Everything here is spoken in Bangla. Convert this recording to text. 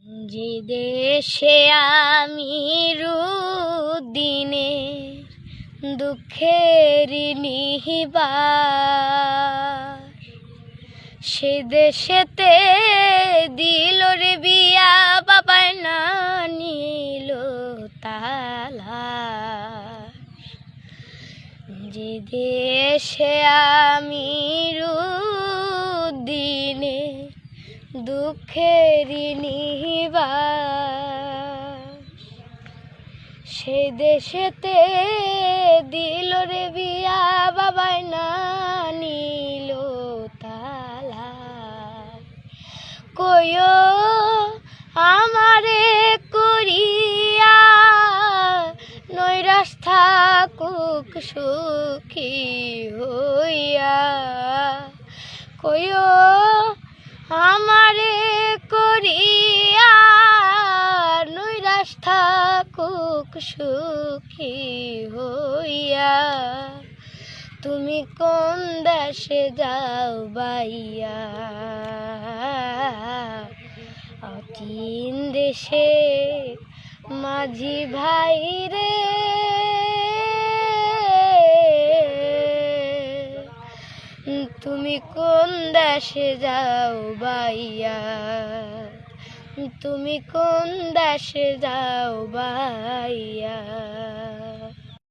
যে দেশে আমি রুদিনে দুঃখের নিহিবার, সে দেশেতে দিল রে বিয়া বাবায় না নিল তালা। যে দেশে আমি রুদিনে দুঃখের নিহিবার, সে দেশেতে দিল রে বিয়া বাবায় না নিল তালা। কইও আমারে করিয়া নৈরাশ থাকুক সুখী হইয়া। কইও আমারে করিয়া নৈরাশ থাকুক সুখী হইয়া। তুমি কোন দেশে যাও বাইয়া, তিন দেশে মাঝি ভাই রে। তুমি কোন দেশে যাও বাইয়া, তুমি কোন দেশে যাও বাইয়া।